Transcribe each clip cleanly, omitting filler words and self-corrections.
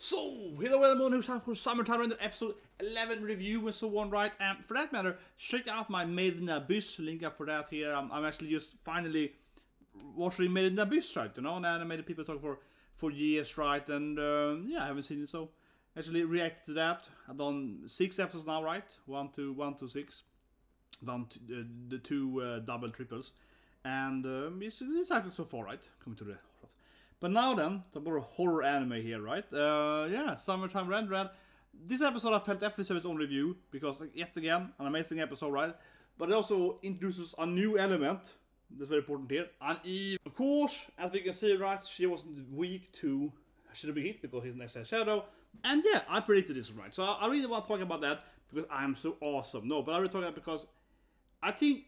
So, hello everyone, who's time for Summer Time Render episode 11 review and so on, right? And for that matter, check out my Made in Abyss link up for that here. I'm actually just finally watching Made in Abyss, right? You know, and animated people talk for years, right? And yeah, I haven't seen it, so actually reacted to that. I've done 6 episodes now, right? 1 to 6. Done the 2 double triples, and it's actually so far, right? Coming to the. But now then, the more horror anime here, right? Yeah, Summertime Render. This episode I felt definitely serves its own review, because yet again, an amazing episode, right? But it also introduces a new element, that's very important here, an Eve. Of course, as we can see, right, she wasn't weak to Shadow be hit, because he's next to Shadow. And yeah, I predicted this, right? So I really want to talk about that, because I'm so awesome. No, but I really talk about it because I think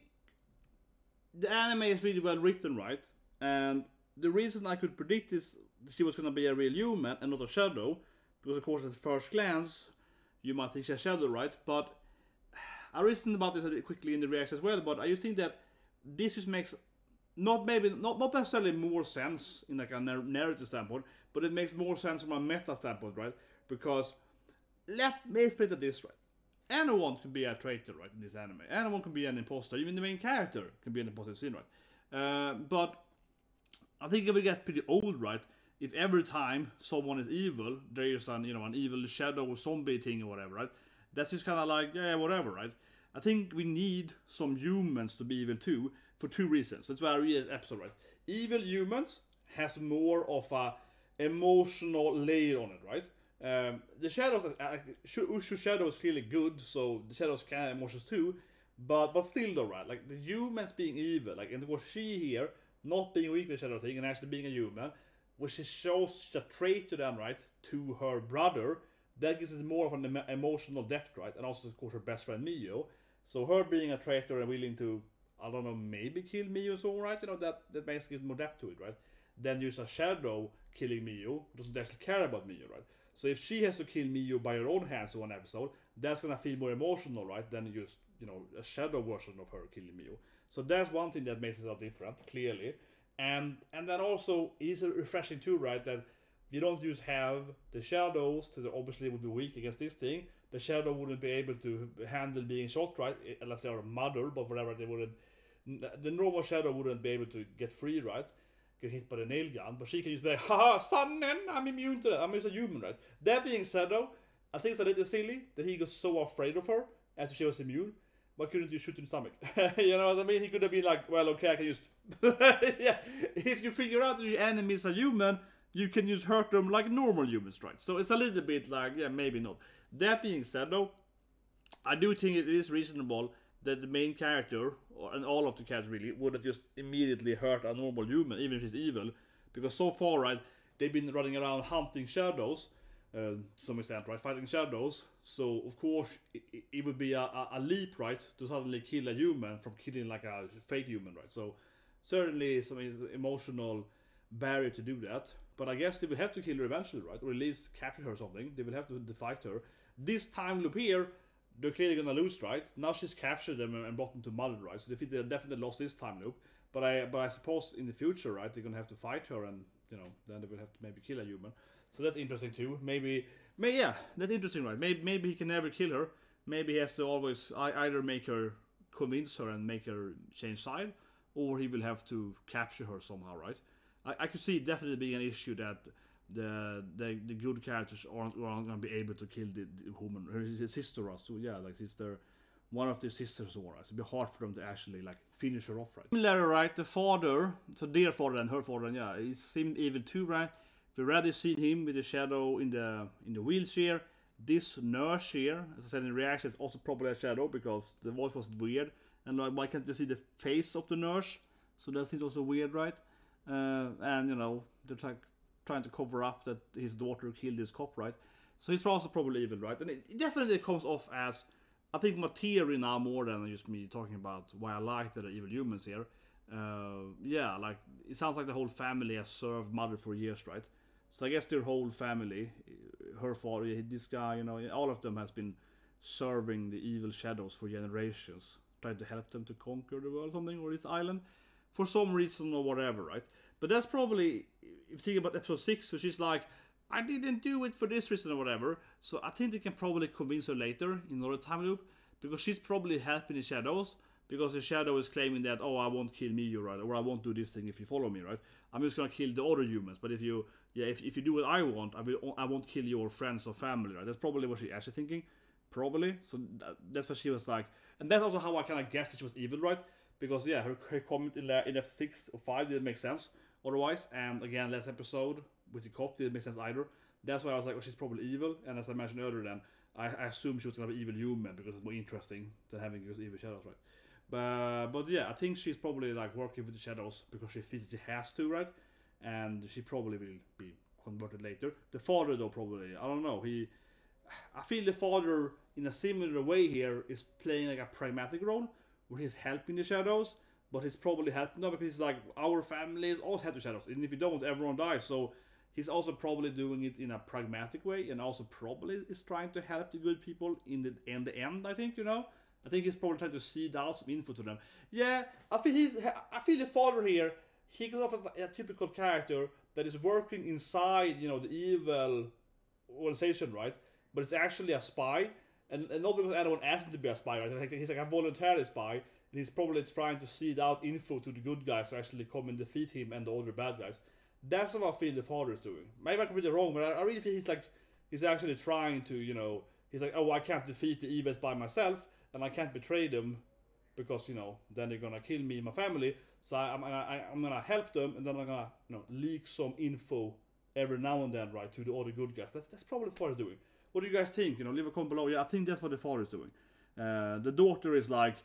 the anime is really well written, right? And the reason I could predict this, she was going to be a real human and not a shadow, because of course at first glance you might think she's a shadow, right? But I reasoned about this a bit quickly in the reaction as well, but I just think that this just makes not necessarily more sense in like a narrative standpoint, but it makes more sense from a meta standpoint, right? Because let's put it this right. Anyone can be a traitor, right, in this anime. Anyone can be an imposter. Even the main character can be an imposter scene, right? But I think it will get pretty old, right? If every time someone is evil, there is an evil shadow or zombie thing or whatever, right? That's just kind of like, yeah, whatever, right? I think we need some humans to be evil too, for 2 reasons. That's why I read the episode, right? Evil humans has more of a emotional layer on it, right? The shadows, Ushio shadow is clearly good, so the shadows can have emotions too, but still though, right? Like the humans being evil, like, and of course she here, not being weak with the shadow thing and actually being a human, which shows a traitor then, right, to her brother, that gives it more of an emotional depth, right? And also of course her best friend Mio, so her being a traitor and willing to, I don't know, maybe kill Mio, so right, you know, that makes it more depth to it, right? Then there's a shadow killing Mio, who doesn't actually care about Mio, right? So if she has to kill Mio by her own hands in one episode, that's gonna feel more emotional, right, than just, you know, a shadow version of her killing Mio. So that's one thing that makes it a different, clearly. And then also is refreshing too, right, that you don't just have the shadows that obviously would be weak against this thing. The shadow wouldn't be able to handle being shot, right, unless they are a mother, but whatever, they wouldn't. The normal shadow wouldn't be able to get free, right? Get hit by the nail gun, but she can just be like, haha, sonnen, I'm immune to that, I'm just a human, right? That being said though, I think it's a little silly that he got so afraid of her after she was immune. Why couldn't you shoot in the stomach? You know what I mean? He could have been like, well, okay, I can just... yeah, if you figure out that your enemy is a human, you can just hurt them like normal humans, right? So it's a little bit like, yeah, maybe not. That being said though, I do think it is reasonable that the main character, and all of the characters really, would have just immediately hurt a normal human, even if he's evil. Because so far, right, they've been running around hunting shadows, to some extent, right, fighting shadows. So, of course, it would be a leap, right, to suddenly kill a human from killing like a fake human, right? So, certainly some emotional barrier to do that. But I guess they will have to kill her eventually, right? Or at least capture her or something. They will have to fight her. This time loop here, they're clearly gonna lose, right? Now she's captured them and brought them to mother, right? So they definitely lost this time loop. But I suppose in the future, right, they're gonna have to fight her, and you know, then they will have to maybe kill a human. So that's interesting too. Maybe yeah, that's interesting, right? Maybe he can never kill her. Maybe he has to always either make her, convince her and make her change side, or he will have to capture her somehow, right? I could see it definitely being an issue that the good characters aren't going to be able to kill the woman, her sister, so yeah, like one of their sisters or right? So it'd be hard for them to actually like finish her off, right? Similarly, right, the father, so their father and her father, and yeah, he seemed evil too, right? We've already seen him with the shadow in the wheelchair. This nurse here, as I said in reaction, is also probably a shadow because the voice was weird, and like, why can't you see the face of the nurse? So that seems also weird, right? And you know, they're trying to cover up that his daughter killed this cop, right? So he's also probably evil, right? And it definitely comes off as, I think, my theory now more than just me talking about why I like that they're evil humans here. Yeah, like it sounds like the whole family has served mother for years, right? So I guess their whole family, her father, this guy, you know, all of them has been serving the evil shadows for generations, trying to help them to conquer the world or something, or this island, for some reason or whatever, right? But that's probably, if you think about episode 6, which is like I didn't do it for this reason or whatever. So I think they can probably convince her later in another time loop, because she's probably helping the shadows, because the shadow is claiming that, oh, I won't kill me, right, or I won't do this thing if you follow me, right. I'm just gonna kill the other humans, but if you do what I want, I won't kill your friends or family, right. That's probably what she's actually thinking, probably. So that's what she was like, and that's also how I kind of guessed that she was evil, right. Because yeah, her comment in episode 6 or 5 didn't make sense otherwise, and again, last episode with the cop didn't make sense either. That's why I was like, well, she's probably evil, and as I mentioned earlier, then I assumed she was gonna be evil human because it's more interesting than having those evil shadows, right? But yeah, I think she's probably like working with the shadows because she feels she has to, right? And she probably will be converted later. The father, though, probably, I don't know. I feel the father in a similar way here is playing like a pragmatic role where he's helping the shadows, but he's probably helping them because he's like, our families always help the shadows, and if you don't, everyone dies. So he's also probably doing it in a pragmatic way, and also probably is trying to help the good people in the end, I think, you know? I think he's probably trying to seed out some info to them. Yeah, I feel the father here, he comes off as a typical character that is working inside, you know, the evil organization, right? But it's actually a spy, and not because anyone asked him to be a spy, right? He's like a voluntary spy, and he's probably trying to seed out info to the good guys to actually come and defeat him and the other bad guys. That's what I feel the father is doing. Maybe I could be wrong, but I really feel he's actually trying to, you know, he's like, oh, I can't defeat the evils by myself, and I can't betray them, because, you know, then they're gonna kill me and my family. So I'm gonna help them, and then I'm gonna, you know, leak some info every now and then, right, to the other good guys. That's probably what the father's doing. What do you guys think? You know, leave a comment below. Yeah, I think that's what the father is doing. The daughter is like,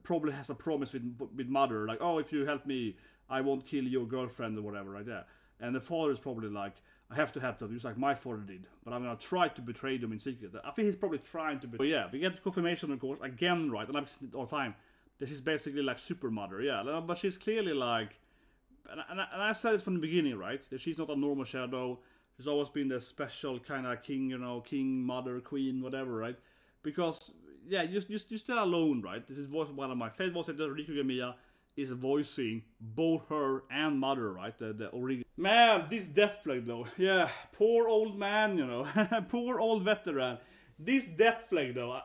probably has a promise with mother, like, oh, if you help me, I won't kill your girlfriend or whatever, right there. And the father is probably like, I have to help them, just like my father did, but I'm gonna try to betray them in secret. I think he's probably trying to betray. But yeah, we get the confirmation, of course, again, right, and I've seen it all the time, that she's basically like super mother, yeah, but she's clearly like, and I said it from the beginning, right, that she's not a normal shadow. She's always been the special kind of king, you know, king, mother, queen, whatever, right? Because, yeah, you're still alone, right? This is one of my favorite voices, Riku Gamiya is voicing both her and mother, right? The original. Man, this death flag though. Yeah, poor old man, you know. Poor old veteran. This death flag though.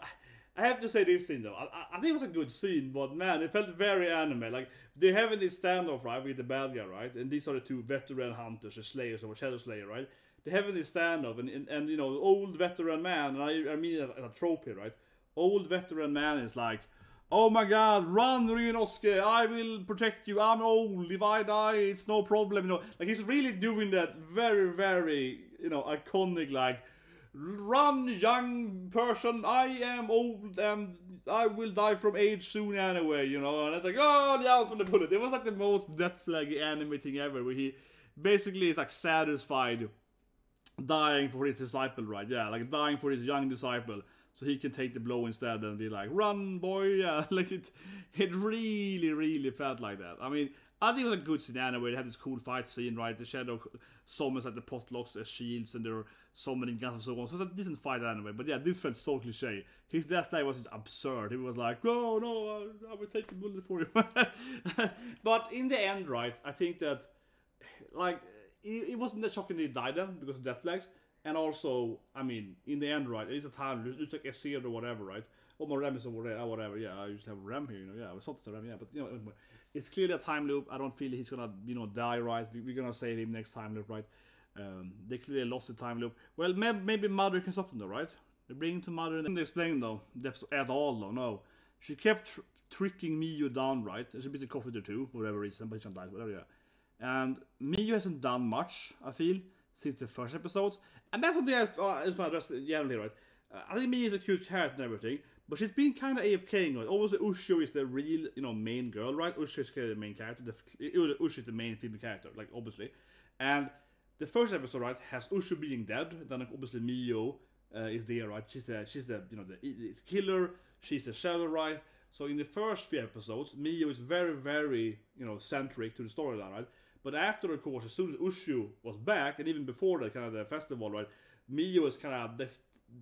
I have to say this thing though. I think it was a good scene, but man, it felt very anime. Like, they're having this standoff, right, with the bad guy, right? And these are the two veteran hunters, the slayers, or shadow slayer, right? They're having this standoff, and you know, the old veteran man, and I mean it as a trope here, right? Old veteran man is like, oh my god, run, Ryunosuke, I will protect you, I'm old, if I die, it's no problem, you know. Like, he's really doing that very, very, you know, iconic, like, run, young person, I am old, and I will die from age soon anyway, you know. And it's like, oh, the arrows from the bullet. It was like the most death flaggy anime thing ever, where he basically is like satisfied dying for his disciple, right? Yeah, like dying for his young disciple, so he can take the blow instead and be like, run, boy, yeah. Like, it really, really felt like that. I mean, I think it was a good scene anyway. They had this cool fight scene, right? The shadow summons at the potlocks as shields, and they're summoning guns and so on. So it's a decent fight anyway. But yeah, this felt so cliche. His death flag was just absurd. He was like, oh no, I will take the bullet for you. But in the end, right, I think that, like, it wasn't that shocking that he died then because of death flags. And also, I mean, in the end, right, it is a time, it's like a seer or whatever, right? Oh, my RAM is over there, whatever, yeah, I used to have RAM here, you know, yeah, I was something to RAM, yeah, but, you know, it's clearly a time loop. I don't feel he's gonna, you know, die, right? We're gonna save him next time loop, right? They clearly lost the time loop. Well, maybe Mother can stop them, though, right? They bring him to Mother, and they explain, though, at all, though, no. She kept tricking Miyu down, right? There's a bit of coffee there, too, for whatever reason, but he's gonna die, whatever, yeah. And Miyu hasn't done much, I feel, since the first episodes. And that's what I just want to address generally, right? I think Miyu is a cute character and everything, but she's been kind of AFKing, right? Obviously, Ushio is the real, you know, main girl, right? Ushio is clearly the main character. Ushio is the main female character, like, obviously. And the first episode, right, has Ushio being dead. Then, like, obviously, Miyu is there, right? She's the you know, the killer. She's the shadow, right? So in the first few episodes, Miyu is very, very, you know, centric to the storyline, right? But after, of course, as soon as Ushio was back, and even before that, kind of the festival, right, Miyu was kind of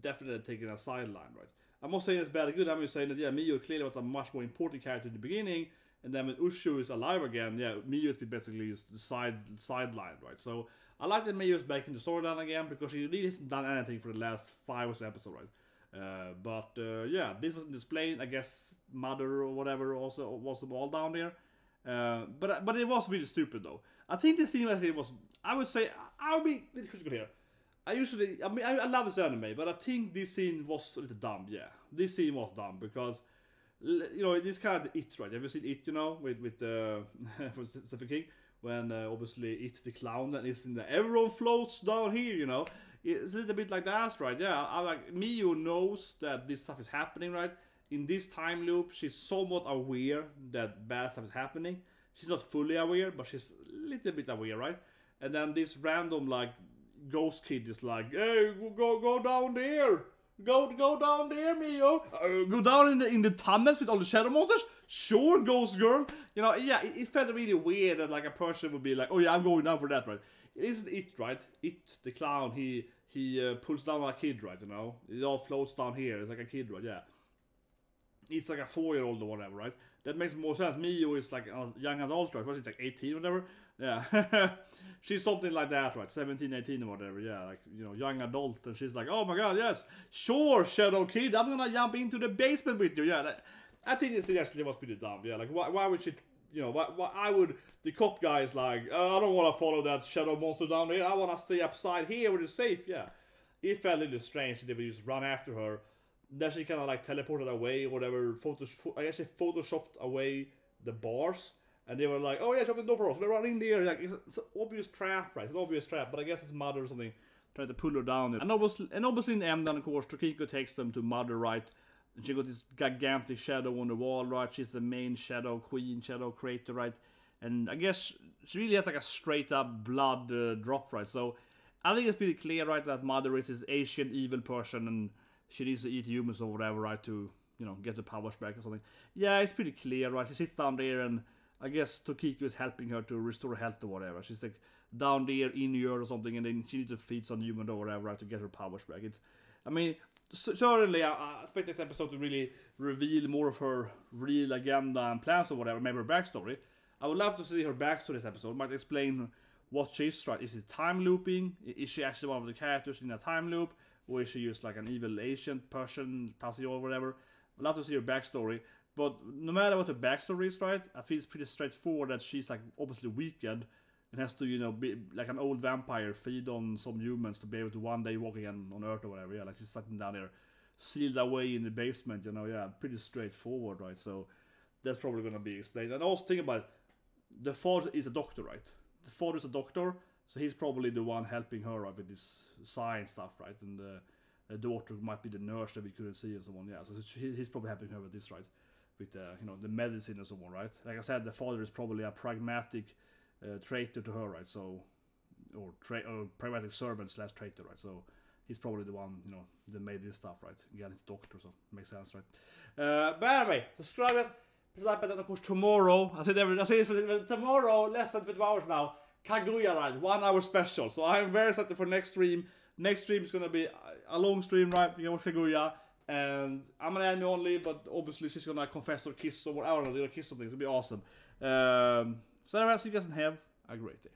definitely taking a sideline, right? I'm not saying it's bad or good. I'm just saying that, yeah, Miyu clearly was a much more important character in the beginning, and then when Ushio is alive again, yeah, Miyu has been basically just sidelined, right? So I like that Mio's back in the storyline again because she really hasn't done anything for the last 5 or so episodes, right? Yeah, this was displayed. I guess Mother or whatever also was the ball down there. But it was really stupid though. I think the scene actually was. I would say I would be a little critical here. I love this anime, but I think this scene was a little dumb. Yeah, this scene was dumb because, you know, this kind of It, right? Have you seen It? You know, with for Stephen King, when obviously It the clown and it's in the everyone floats down here. You know, it's a little bit like that, right? Yeah, I like Mio knows that this stuff is happening, right? In this time loop, she's somewhat aware that bad stuff is happening. She's not fully aware, but she's a little bit aware, right? And then this random like ghost kid is like, "Hey, go down there, go down there, Mio. Go down in the tunnels with all the shadow monsters. Sure, ghost girl. You know, yeah, it felt really weird that like a person would be like, oh yeah, I'm going down for that, right? It isn't It, right? It, the clown, he pulls down a kid, right? You know, it all floats down here. It's like a kid, right? Yeah. It's like a 4-year-old or whatever, right? That makes more sense. Mio is like a young adult, right? Was it like 18 or whatever? Yeah. She's something like that, right? 17, 18 or whatever, yeah. Like, you know, young adult. And she's like, oh my god, yes. Sure, Shadow Kid. I'm gonna jump into the basement with you. Yeah, I think this actually was pretty dumb. Yeah, like, why would she, you know, why would the cop guy is like, I don't want to follow that shadow monster down there. I want to stay upside here where it's safe. Yeah. It felt a little strange that they would just run after her. Then she kind of like teleported away or whatever. I guess she photoshopped away the bars. And they were like, oh yeah, shut the door for us. They're running there. Like, it's an obvious trap, right? It's an obvious trap. But I guess it's Mother or something trying to pull her down. And obviously in the end, then of course, Tokiko takes them to Mother, right? And she got this gigantic shadow on the wall, right? She's the main shadow queen, shadow creator, right? And I guess she really has like a straight up blood drop, right? So I think it's pretty clear, right, that Mother is this Asian evil person and she needs to eat humans or whatever, right, to, you know, get the powers back or something. Yeah, it's pretty clear, right? She sits down there and I guess Tokiko is helping her to restore health or whatever. She's like down there in her or something and then she needs to feed some human or whatever, right, to get her powers back. It's, I mean, certainly I expect this episode to really reveal more of her real agenda and plans or whatever, maybe her backstory. I would love to see her backstory this episode. Might explain what she is, right? Is it time looping? Is she actually one of the characters in a time loop? Or is she just like an evil Asian person, Tasio or whatever? I'd love to see her backstory. But no matter what the backstory is, right? I feel it's pretty straightforward that she's like obviously weakened and has to, you know, be like an old vampire, feed on some humans to be able to one day walk again on Earth or whatever. Yeah, like she's sitting down there, sealed away in the basement, you know, yeah, pretty straightforward, right? So that's probably gonna be explained. And also think about it, the father is a doctor, right? The father is a doctor, so he's probably the one helping her, right, with this science stuff, right? And the daughter might be the nurse that we couldn't see and so on. Yeah, so he's probably helping her with this, right? With you know, the medicine and so on, right? Like I said, the father is probably a pragmatic traitor to her, right? So, or pragmatic servant / traitor, right? So he's probably the one, you know, that made this stuff, right? Again, it's doctor, so makes sense, right? But anyway, subscribe it. But then of course tomorrow, I say this tomorrow, less than 50 hours now, Kaguya Ride, 1 hour special. So I'm very excited for next stream. Next stream is gonna be a long stream, right? You can watch Kaguya. And I'm an anime only, but obviously she's gonna confess or kiss or whatever, kiss something. It'll be awesome. So anyway, so you guys have a great day.